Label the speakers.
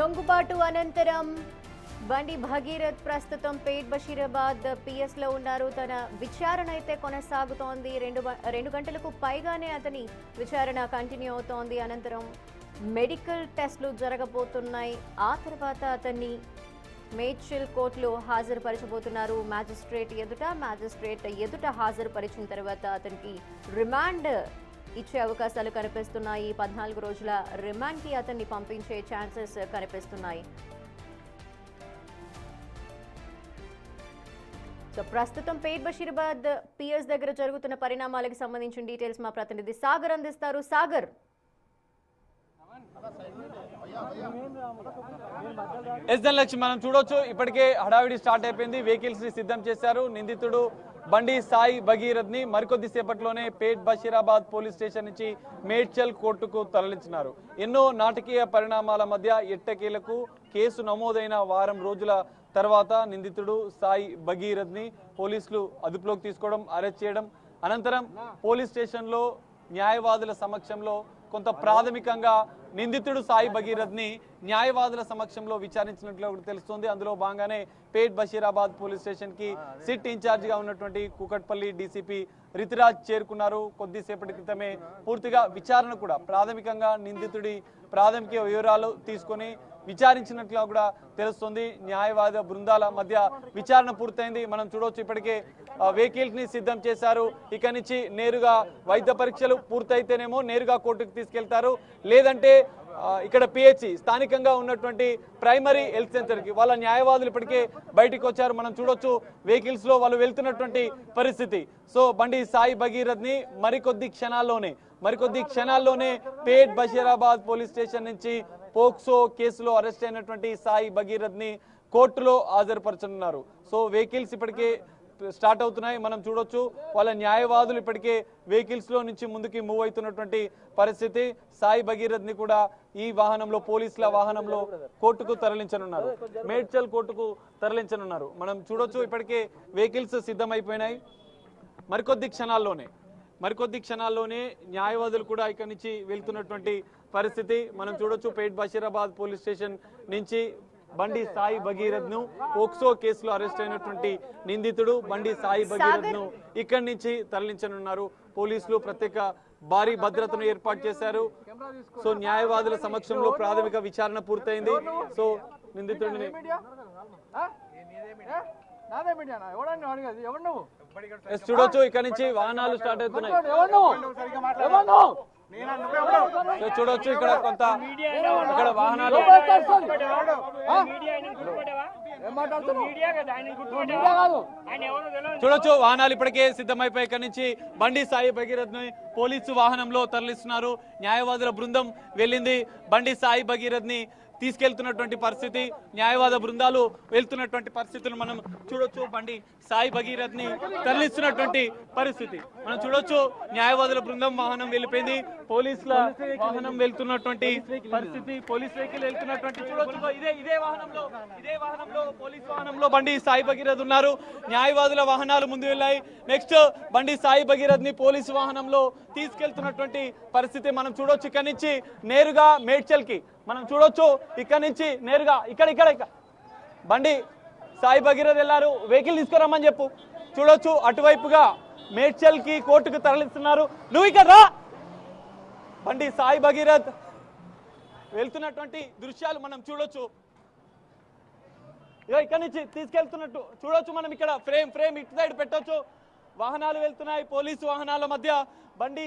Speaker 1: లొంగుబాటు అనంతరం బండి భగీరథ్ ప్రస్తుతం పేట్ బషీరాబాద్ పిఎస్ లో ఉన్నారు. తన విచారణ అయితే కొనసాగుతోంది. రెండు గంటలకు పైగానే అతని విచారణ కంటిన్యూ అవుతోంది. అనంతరం మెడికల్ టెస్టులు జరగబోతున్నాయి. ఆ తర్వాత అతన్ని మేడ్చల్ కోర్టులో హాజరుపరచబోతున్నారు. మ్యాజిస్ట్రేట్ ఎదుట హాజరుపరిచిన తర్వాత అతనికి రిమాండ్ ఇచ్చే అవకాశాలు కనిపిస్తున్నాయి. 14 రోజుల రిమాండ్కి అతన్ని పంపించే ఛాన్సెస్ కనిపిస్తున్నాయి. సో ప్రస్తుతం పేట్ బషీరాబాద్ పిఎస్ దగ్గర జరుగుతున్న పరిణామాలకు సంబంధించిన డీటెయిల్స్ మా ప్రతినిధి సాగర్ అందిస్తారు. సాగర్,
Speaker 2: లక్ష్మి మనం చూడొచ్చు, ఇప్పటికే హడావిడి స్టార్ట్ అయిపోయింది. వెహికల్స్ ని సిద్ధం చేశారు. నిందితుడు బండి సాయి భగీరథ్ ని మరికొద్ది సేపట్లోనే పేట్ బషీరాబాద్ పోలీస్ స్టేషన్ నుంచి మేడ్చల్ కోర్టుకు తరలించినారు. ఎన్నో నాటకీయ పరిణామాల మధ్య ఎట్టకేలకు కేసు నమోదైన వారం రోజుల తర్వాత నిందితుడు సాయి భగీరథ్ ని పోలీసులు అదుపులోకి తీసుకోవడం, అరెస్ట్ చేయడం, అనంతరం పోలీస్ స్టేషన్ లో న్యాయవాదుల సమక్షంలో కొంత ప్రాథమికంగా నిందితుడు సాయి భగీరథ్ ని న్యాయవాదుల సమక్షంలో విచారించినట్లు తెలుస్తోంది. అందులో భాగంగానే పేట్ బషీరాబాద్ పోలీస్ స్టేషన్ కి సిట్ ఇన్ఛార్జ్ గా ఉన్నటువంటి కూకట్పల్లి డీసీపీ రితిరాజ్ చేరుకున్నారు. కొద్దిసేపటి క్రితమే పూర్తిగా విచారణ కూడా ప్రాథమికంగా నిందితుడి ప్రాథమిక వివరాలు తీసుకొని విచారించినట్లుగా కూడా తెలుస్తుంది. న్యాయవాద బృందాల మధ్య విచారణ పూర్తయింది. మనం చూడవచ్చు, ఇప్పటికే వెహికల్స్ ని సిద్ధం చేశారు. ఇక నుంచి నేరుగా వైద్య పరీక్షలు పూర్తయితేనేమో నేరుగా కోర్టుకు తీసుకెళ్తారు, లేదంటే ఇక్కడ పిహెచ్సి స్థానికంగా ఉన్నటువంటి ప్రైమరీ హెల్త్ సెంటర్ కి వాళ్ళ న్యాయవాదులు ఇప్పటికే బయటికి వచ్చారు. మనం చూడొచ్చు వెహికల్స్ లో వాళ్ళు వెళ్తున్నటువంటి పరిస్థితి. సో బండి సాయి భగీరథ్ ని మరికొద్ది క్షణాల్లోనే పేట్ బషీరాబాద్ పోలీస్ స్టేషన్ నుంచి పోక్సో కేసులో అరెస్ట్ అయినటువంటి సాయి భగీరథ్ ని కోర్టులో హాజరుపరచనున్నారు. సో వెహికల్స్ ఇప్పటికే స్టార్ట్ అవుతున్నాయి. మనం చూడొచ్చు, వాళ్ళ న్యాయవాదులు ఇప్పటికే వెహికల్స్ లో నుంచి ముందుకి మూవ్ అవుతున్నటువంటి పరిస్థితి. సాయి భగీరథ్ ని కూడా ఈ వాహనంలో, పోలీసుల వాహనంలో కోర్టుకు తరలించనున్నారు, మేడ్చల్ కోర్టుకు తరలించనున్నారు. మనం చూడొచ్చు, ఇప్పటికే వెహికల్స్ సిద్ధమైపోయినాయి. మరికొద్ది క్షణాల్లోనే న్యాయవాదులు కూడా ఇక్కడి నుంచి వెళ్తున్నటువంటి పరిస్థితి మనం చూడొచ్చు. పేట్ బషీరాబాద్ పోలీస్ స్టేషన్ నుంచి బండి సాయి భగీరథ్ ను పోక్సో కేసులో అరెస్ట్ అయినటువంటి నిందితుడు బండి సాయి భగీరథ్ ను ఇక్కడి నుంచి తరలించనున్నారు. పోలీసులు ప్రత్యేక భారీ భద్రతను ఏర్పాటు చేశారు. సో న్యాయవాదుల సమక్షంలో ప్రాథమిక విచారణ పూర్తయింది. సో నిందితుడిని చూడొచ్చు, ఇక్కడ నుంచి వాహనాలు స్టార్ట్ అవుతున్నాయి. చూడొచ్చు, ఇక్కడ కొంత ఇక్కడ వాహనాలు చూడొచ్చు, వాహనాలు ఇప్పటికే సిద్ధమైపోయి ఇక్కడ నుంచి బండి సాయి భగీరథ్ ని పోలీసు వాహనంలో తరలిస్తున్నారు. న్యాయవాదుల బృందం వెళ్ళింది. బండి సాయి భగీరథ్ ని తీసుకెళ్తున్నటువంటి పరిస్థితి, న్యాయవాద బృందాలు వెళ్తున్నటువంటి పరిస్థితులు మనం చూడొచ్చు. బండి సాయి భగీరథ్ ని తరలిస్తున్నటువంటి పరిస్థితి మనం చూడొచ్చు. న్యాయవాదుల బృందం వాహనం వెళ్ళిపోయింది. పోలీసుల వాహనం వెళ్తున్నటువంటి పరిస్థితి, పోలీస్ వెహికల్ వెళ్తున్నటువంటి చూడొచ్చు. ఇదే వాహనంలో పోలీస్ వాహనంలో బండి సాయి భగీరథ్ ఉన్నారు. న్యాయవాదుల వాహనాలు ముందు వెళ్ళాయి. నెక్స్ట్ బండి సాయి భగీరథ్ ని పోలీసు వాహనంలో తీసుకెళ్తున్నటువంటి పరిస్థితి మనం చూడొచ్చు. ఇక్కడి నుంచి నేరుగా మేడ్చల్ కి మనం చూడొచ్చు. ఇక్కడ నుంచి నేరుగా ఇక్కడ బండి సాయి భగీరథ్ వెళ్ళారు. వెహికల్ తీసుకురమ్మని చెప్పు. చూడొచ్చు, అటువైపుగా మేడ్చల్ కి కోర్టుకు తరలిస్తున్నారు. నువ్వు ఇక్కడ రా. బండి సాయి భగీరథ్ వెళ్తున్నటువంటి దృశ్యాలు మనం చూడొచ్చు. ఇక్కడ నుంచి తీసుకెళ్తున్నట్టు చూడొచ్చు. మనం ఇక్కడ ఫ్రేమ్ ఇటు సైడ్ పెట్టొచ్చు. వాహనాలు వెళ్తున్నాయి. పోలీసు వాహనాల మధ్య బండి